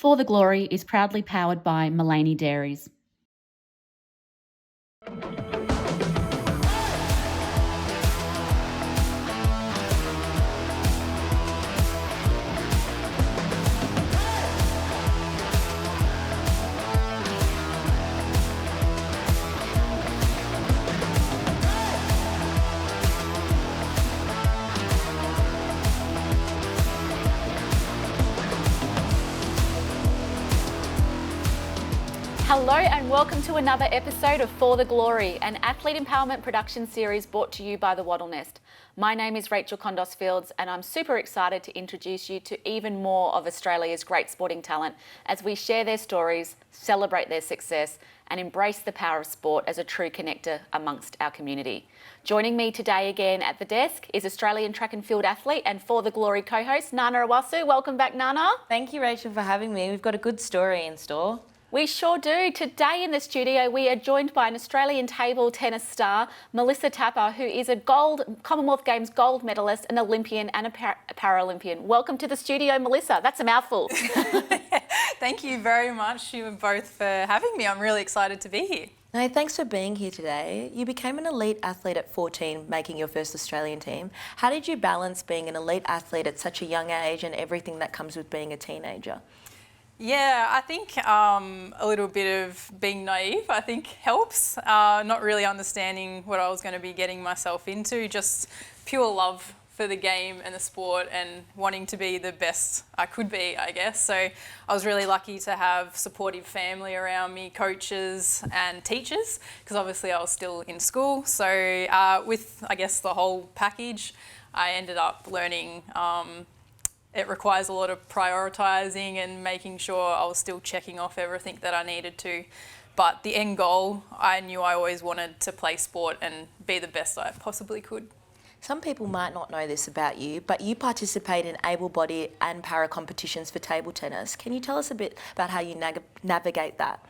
For the Glory is proudly powered by Mullaney Dairies. Hello and welcome to another episode of For the Glory, an athlete empowerment production series brought to you by the Wattle Nest. My name is Rachel Condos Fields and I'm super excited to introduce you to even more of Australia's great sporting talent as we share their stories, celebrate their success and embrace the power of sport as a true connector amongst our community. Joining me today again at the desk is Australian track and field athlete and For the Glory co-host Nana Awasu. Welcome back, Nana. Thank you, Rachel, for having me. We've got a good story in store. We sure do. Today in the studio, we are joined by an Australian table tennis star, Melissa Tapper, who is a Commonwealth Games gold medalist, an Olympian and a Paralympian. Welcome to the studio, Melissa. That's a mouthful. Thank you very much, you both, for having me. I'm really excited to be here. No, thanks for being here today. You became an elite athlete at 14, making your first Australian team. How did you balance being an elite athlete at such a young age and everything that comes with being a teenager? Yeah, I think a little bit of being naive, I think, helps. Not really understanding what I was going to be getting myself into, just pure love for the game and the sport and wanting to be the best I could be, I guess. So I was really lucky to have supportive family around me, coaches and teachers, because obviously I was still in school. So with, I guess, the whole package, I ended up learning it requires a lot of prioritising and making sure I was still checking off everything that I needed to. But the end goal, I knew I always wanted to play sport and be the best I possibly could. Some people might not know this about you, but you participate in able-bodied and para competitions for table tennis. Can you tell us a bit about how you navigate that?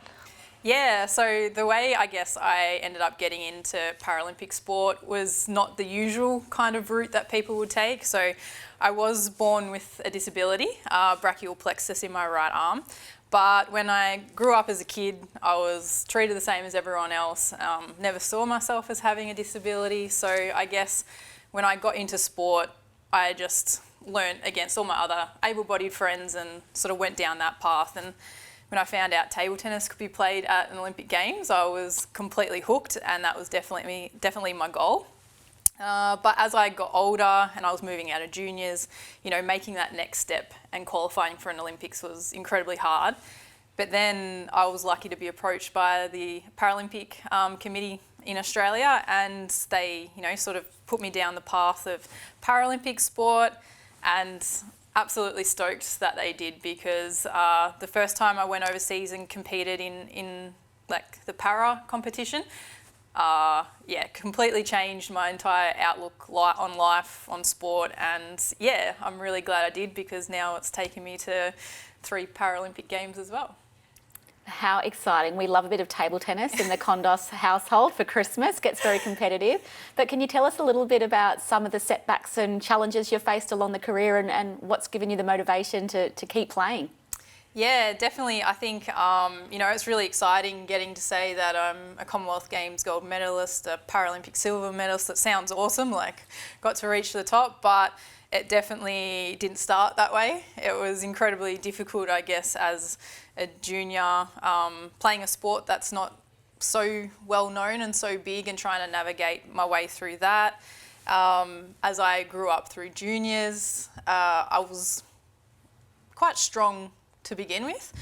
Yeah, so the way I guess I ended up getting into Paralympic sport was not the usual kind of route that people would take. So I was born with a disability, brachial plexus in my right arm. But when I grew up as a kid, I was treated the same as everyone else. Never saw myself as having a disability. So I guess when I got into sport, I just learnt against all my other able-bodied friends and sort of went down that path. And when I found out table tennis could be played at an Olympic Games, I was completely hooked, and that was definitely my goal. But as I got older and I was moving out of juniors, you know, making that next step and qualifying for an Olympics was incredibly hard. But then I was lucky to be approached by the Paralympic committee in Australia, and they, you know, sort of put me down the path of Paralympic sport, and absolutely stoked that they did, because the first time I went overseas and competed in like the para competition, completely changed my entire outlook on life, on sport, and yeah, I'm really glad I did, because now it's taken me to 3 Paralympic Games as well. How exciting. We love a bit of table tennis in the Condos household for Christmas. Gets very competitive. But can you tell us a little bit about some of the setbacks and challenges you've faced along the career and what's given you the motivation to keep playing? Yeah, definitely. I think, you know, it's really exciting getting to say that I'm a Commonwealth Games gold medalist, a Paralympic silver medalist. That sounds awesome, like got to reach the top, but it definitely didn't start that way. It was incredibly difficult, I guess, as a junior, playing a sport that's not so well known and so big, and trying to navigate my way through that. As I grew up through juniors, I was quite strong to begin with,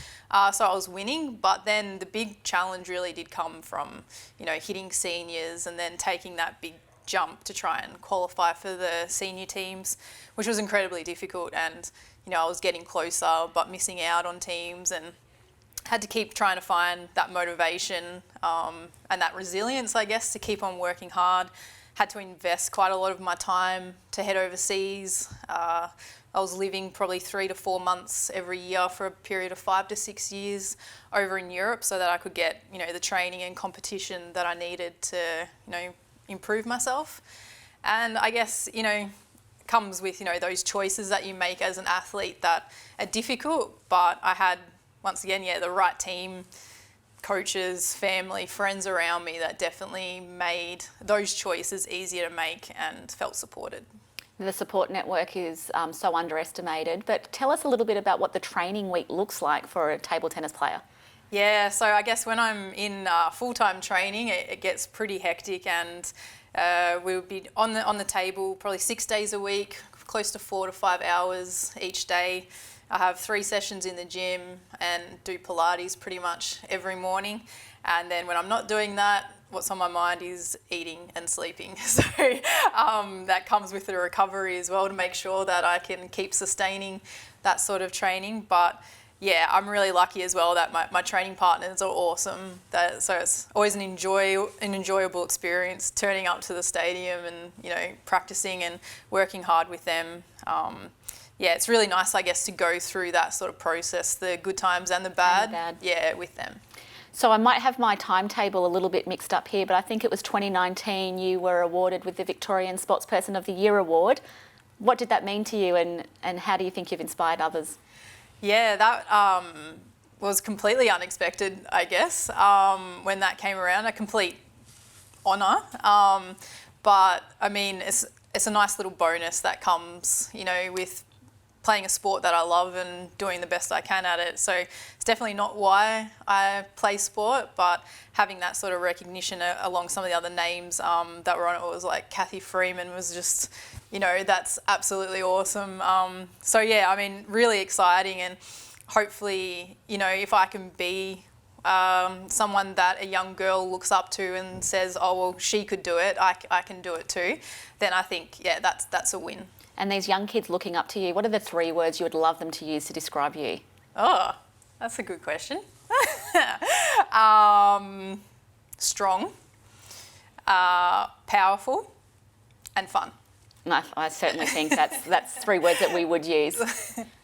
so I was winning, but then the big challenge really did come from, you know, hitting seniors and then taking that big jump to try and qualify for the senior teams, which was incredibly difficult. And, you know, I was getting closer but missing out on teams, and had to keep trying to find that motivation and that resilience, I guess, to keep on working hard. Had to invest quite a lot of my time to head overseas. I was living probably 3 to 4 months every year for a period of 5 to 6 years over in Europe, so that I could get, you know, the training and competition that I needed to, you know, improve myself. And I guess, you know, comes with, you know, those choices that you make as an athlete that are difficult, but I had once again, yeah, the right team, coaches, family, friends around me that definitely made those choices easier to make and felt supported. The support network is so underestimated, but tell us a little bit about what the training week looks like for a table tennis player. Yeah, so I guess when I'm in full-time training, it gets pretty hectic, and we'll be on the table probably 6 days a week, close to 4 to 5 hours each day. I have 3 sessions in the gym and do Pilates pretty much every morning. And then when I'm not doing that, what's on my mind is eating and sleeping. So that comes with the recovery as well, to make sure that I can keep sustaining that sort of training. But yeah, I'm really lucky as well that my training partners are awesome. So it's always an enjoyable experience turning up to the stadium and, you know, practicing and working hard with them. Yeah, it's really nice, I guess, to go through that sort of process, the good times and the bad. Yeah, with them. So I might have my timetable a little bit mixed up here, but I think it was 2019 you were awarded with the Victorian Sportsperson of the Year award. What did that mean to you, and how do you think you've inspired others? Yeah, that was completely unexpected, I guess, when that came around. A complete honour. But, I mean, it's a nice little bonus that comes, you know, with playing a sport that I love and doing the best I can at it. So it's definitely not why I play sport, but having that sort of recognition along some of the other names that were on it was like Kathy Freeman was just, you know, that's absolutely awesome. So yeah, I mean, really exciting, and hopefully, you know, if I can be someone that a young girl looks up to and says, oh, well, she could do it, I can do it too, then I think, yeah, that's a win. And these young kids looking up to you, what are the 3 words you would love them to use to describe you? Oh, that's a good question. Strong, powerful, and fun. I certainly think that's 3 words that we would use.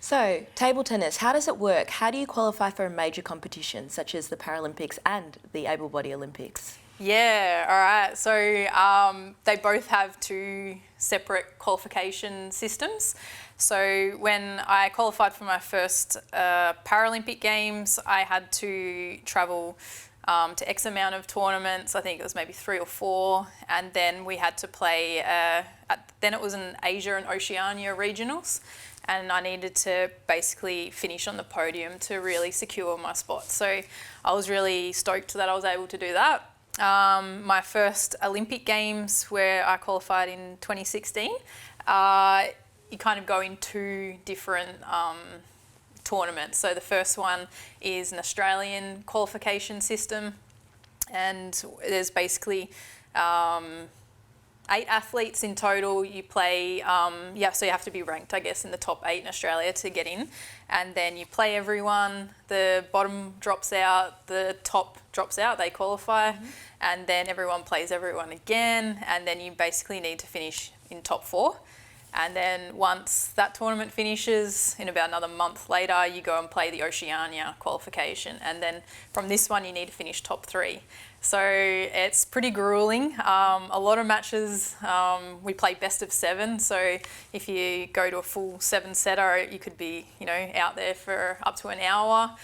So, table tennis, how does it work? How do you qualify for a major competition such as the Paralympics and the Able Body Olympics? Yeah, all right. So they both have 2 separate qualification systems. So when I qualified for my first Paralympic Games, I had to travel to X amount of tournaments. I think it was maybe 3 or 4. And then we had to play, then it was an Asia and Oceania regionals. And I needed to basically finish on the podium to really secure my spot. So I was really stoked that I was able to do that. My first Olympic Games, where I qualified in 2016, you kind of go in 2 different tournaments. So the first one is an Australian qualification system, and there's basically 8 athletes in total. You play, so you have to be ranked, I guess, in the top 8 in Australia to get in. And then you play everyone, the bottom drops out, the top drops out, they qualify. And then everyone plays everyone again. And then you basically need to finish in top 4. And then once that tournament finishes, in about another month later, you go and play the Oceania qualification. And then from this one, you need to finish top 3. So it's pretty grueling. A lot of matches, we play best of 7. So if you go to a full 7-setter, you could be, you know, out there for up to an hour.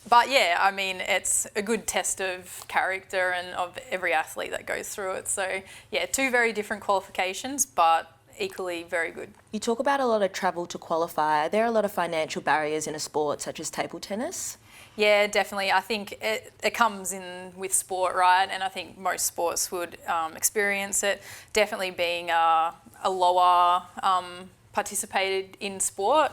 But yeah, I mean, it's a good test of character and of every athlete that goes through it. So yeah, 2 very different qualifications, but equally very good. You talk about a lot of travel to qualify. Are there a lot of financial barriers in a sport such as table tennis? Yeah, definitely. I think it comes in with sport, right? And I think most sports would experience it. Definitely being a lower participated in sport,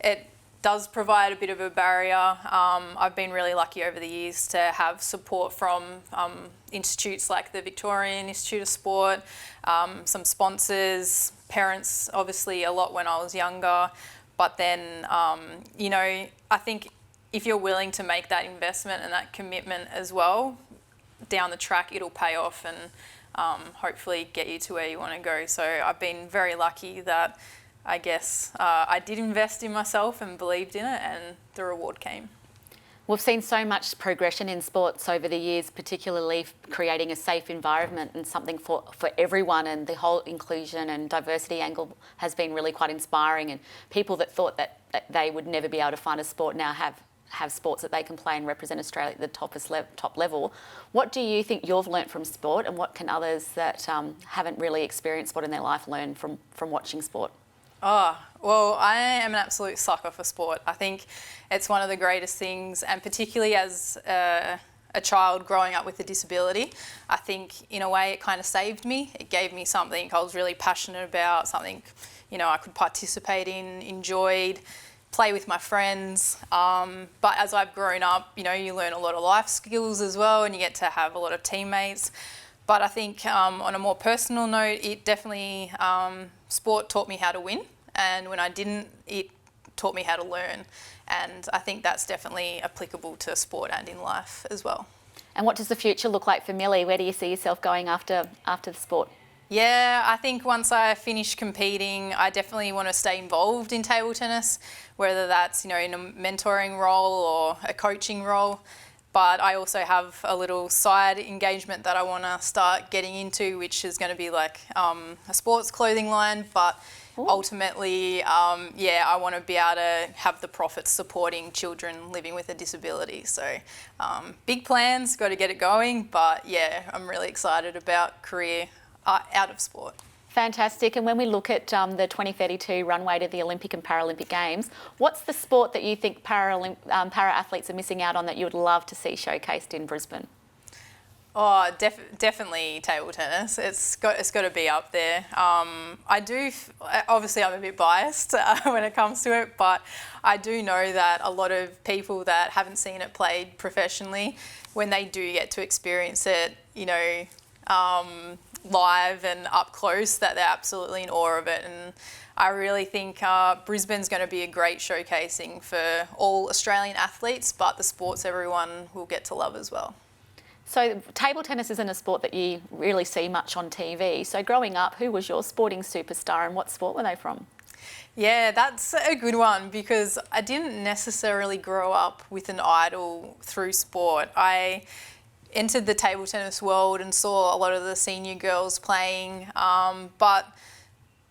it does provide a bit of a barrier. I've been really lucky over the years to have support from institutes like the Victorian Institute of Sport, some sponsors, parents, obviously a lot when I was younger. But then, you know, I think if you're willing to make that investment and that commitment as well, down the track it'll pay off and hopefully get you to where you want to go. So I've been very lucky that I guess I did invest in myself and believed in it, and the reward came. We've seen so much progression in sports over the years, particularly creating a safe environment and something for everyone, and the whole inclusion and diversity angle has been really quite inspiring, and people that thought that they would never be able to find a sport now have have sports that they can play and represent Australia at the top level. What do you think you've learnt from sport, and what can others that haven't really experienced sport in their life learn from watching sport? Oh, well, I am an absolute sucker for sport. I think it's one of the greatest things, and particularly as a child growing up with a disability, I think in a way it kind of saved me. It gave me something I was really passionate about, something, I could participate in, enjoyed, play with my friends. But as I've grown up, you learn a lot of life skills as well, and you get to have a lot of teammates. But I think on a more personal note, it definitely, sport taught me how to win. And when I didn't, it taught me how to learn. And I think that's definitely applicable to sport and in life as well. And what does the future look like for Millie? Where do you see yourself going after the sport? Yeah, I think once I finish competing, I definitely want to stay involved in table tennis, whether that's, in a mentoring role or a coaching role. But I also have a little side engagement that I want to start getting into, which is going to be like a sports clothing line. But ultimately, I want to be able to have the profits supporting children living with a disability. So big plans, got to get it going. But yeah, I'm really excited about career out of sport. Fantastic. And when we look at the 2032 runway to the Olympic and Paralympic Games, what's the sport that you think para-athletes are missing out on that you would love to see showcased in Brisbane? Oh, definitely table tennis. It's got to be up there. Obviously I'm a bit biased when it comes to it, but I do know that a lot of people that haven't seen it played professionally, when they do get to experience it, live and up close, that they're absolutely in awe of it. And I really think Brisbane's going to be a great showcasing for all Australian athletes, but the sports everyone will get to love as well. So table tennis isn't a sport that you really see much on TV. So growing up, who was your sporting superstar and what sport were they from? Yeah, that's a good one, because I didn't necessarily grow up with an idol through sport. I entered the table tennis world and saw a lot of the senior girls playing, but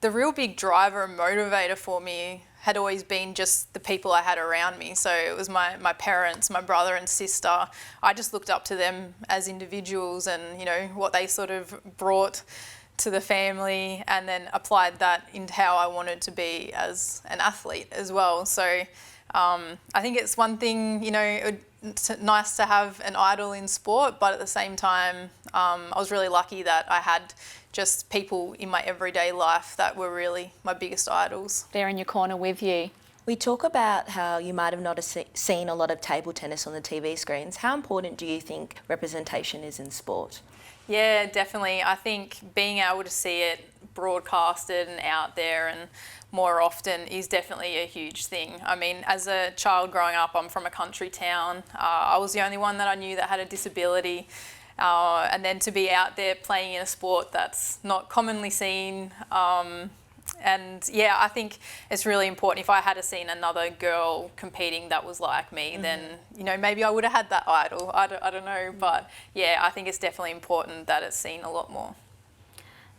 the real big driver and motivator for me had always been just the people I had around me. So it was my parents, my brother and sister. I just looked up to them as individuals and, what they sort of brought to the family, and then applied that into how I wanted to be as an athlete as well. So I think it's one thing, it's nice to have an idol in sport, but at the same time, I was really lucky that I had just people in my everyday life that were really my biggest idols. They're in your corner with you. We talk about how you might have not seen a lot of table tennis on the TV screens. How important do you think representation is in sport? Yeah, definitely. I think being able to see it broadcasted and out there and more often is definitely a huge thing. I mean, as a child growing up, I'm from a country town. I was the only one that I knew that had a disability. And then to be out there playing in a sport that's not commonly seen. And yeah, I think it's really important. If I had seen another girl competing that was like me, then, maybe I would have had that idol. I don't know. But yeah, I think it's definitely important that it's seen a lot more.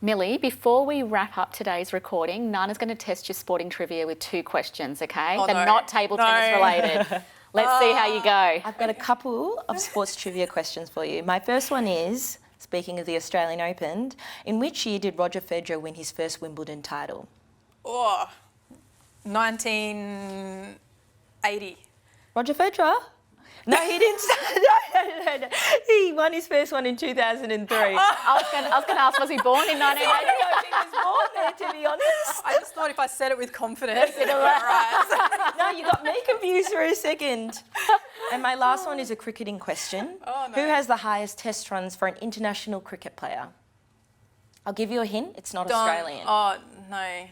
Millie, before we wrap up today's recording, Nana's going to test your sporting trivia with 2 questions, okay? Oh, They're not table tennis related. Let's see how you go. I've got a couple of sports trivia questions for you. My first one is, speaking of the Australian Open, in which year did Roger Federer win his first Wimbledon title? 1980. Roger Federer? No, he didn't. No. He won his first one in 2003. I was going to ask, was he born in 1980? I don't know if he was born there, to be honest. I just thought if I said it with confidence, it'd be right. No, you got me confused for a second. And my last one is a cricketing question. Oh, no. Who has the highest test runs for an international cricket player? I'll give you a hint. It's not Australian. Oh, no. I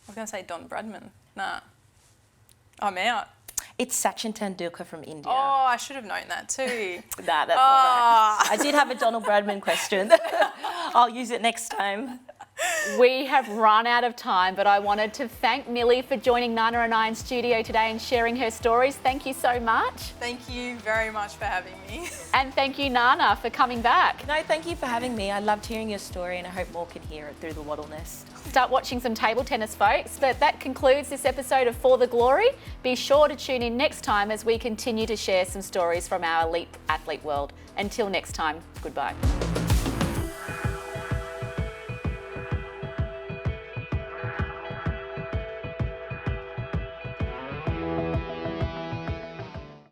was going to say Don Bradman. Nah. I'm out. It's Sachin Tendulkar from India. Oh, I should have known that too. Nah, that's all right. I did have a Donald Bradman question. I'll use it next time. We have run out of time, but I wanted to thank Millie for joining Nana and I in studio today and sharing her stories. Thank you so much. Thank you very much for having me. And thank you, Nana, for coming back. No, thank you for having me. I loved hearing your story and I hope more can hear it through the Wattle Nest. Start watching some table tennis, folks. But that concludes this episode of For the Glory. Be sure to tune in next time as we continue to share some stories from our elite athlete world. Until next time, goodbye.